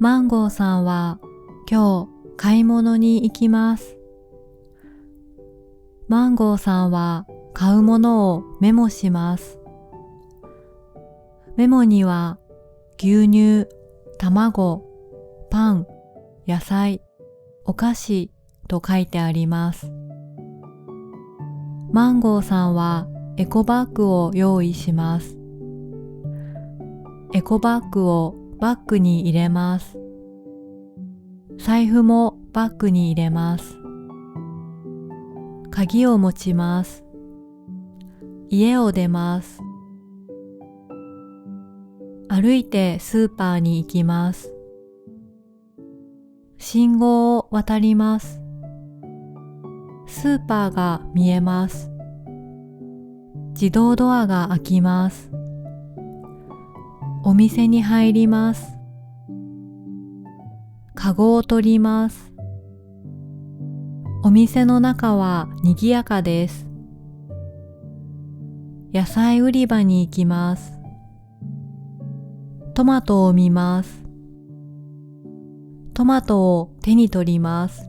マンゴーさんは今日買い物に行きます。マンゴーさんは買うものをメモします。メモには牛乳、卵、パン、野菜、お菓子と書いてあります。マンゴーさんはエコバッグを用意します。エコバッグをバッグに入れます。財布もバッグに入れます。鍵を持ちます。家を出ます。歩いてスーパーに行きます。信号を渡ります。スーパーが見えます。自動ドアが開きます。お店に入ります。カゴを取ります。お店の中は賑やかです。野菜売り場に行きます。トマトを見ます。トマトを手に取ります。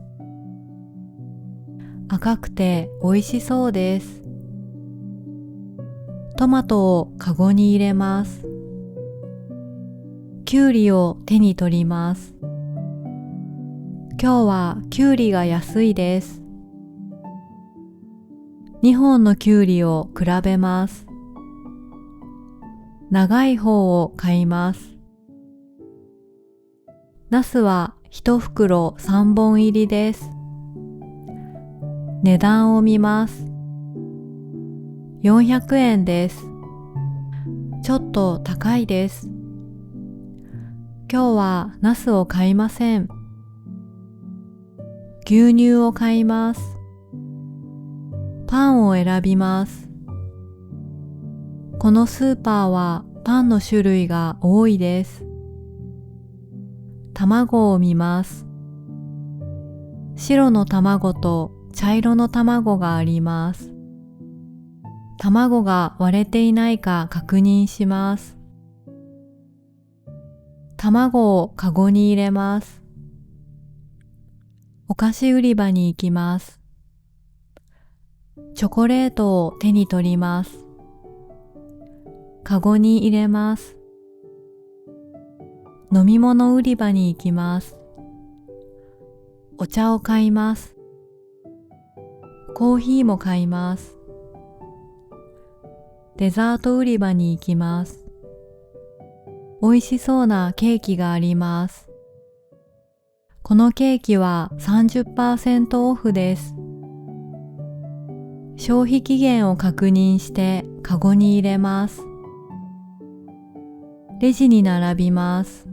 赤くて美味しそうです。トマトをカゴに入れます。キュウリを手に取ります。今日はキュウリが安いです。2本のキュウリを比べます。長い方を買います。ナスは1袋3本入りです。値段を見ます。400円です。ちょっと高いです。今日はナスを買いません。牛乳を買います。パンを選びます。このスーパーはパンの種類が多いです。卵を見ます。白の卵と茶色の卵があります。卵が割れていないか確認します。卵をカゴに入れます。お菓子売り場に行きます。チョコレートを手に取ります。カゴに入れます。飲み物売り場に行きます。お茶を買います。コーヒーも買います。デザート売り場に行きます。美味しそうなケーキがあります。このケーキは 30% オフです。消費期限を確認してカゴに入れます。レジに並びます。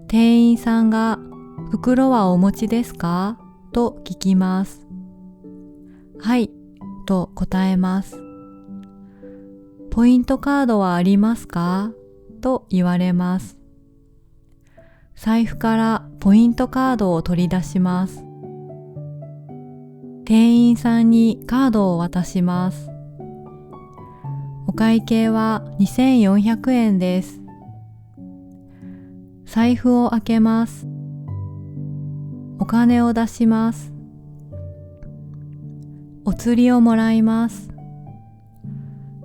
店員さんが袋はお持ちですかと聞きます。はいと答えます。ポイントカードはありますかと言われます。財布からポイントカードを取り出します。店員さんにカードを渡します。お会計は2400円です。財布を開けます。お金を出します。お釣りをもらいます。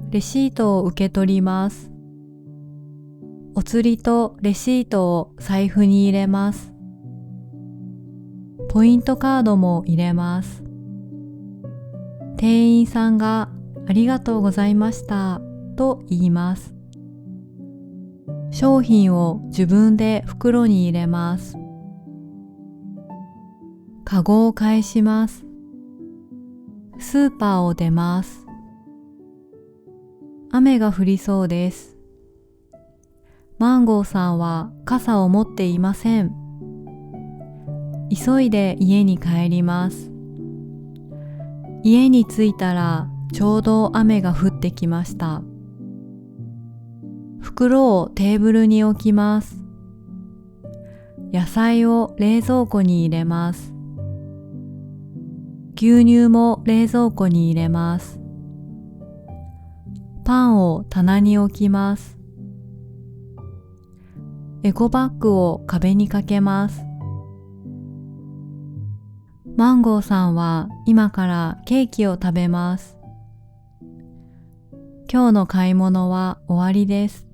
レシートを受け取ります。お釣りとレシートを財布に入れます。ポイントカードも入れます。店員さんがありがとうございましたと言います。商品を自分で袋に入れます。カゴを返します。スーパーを出ます。雨が降りそうです。マンゴーさんは傘を持っていません。急いで家に帰ります。家に着いたらちょうど雨が降ってきました。袋をテーブルに置きます。野菜を冷蔵庫に入れます。牛乳も冷蔵庫に入れます。パンを棚に置きます。エコバッグを壁にかけます。マンゴーさんは今からケーキを食べます。今日の買い物は終わりです。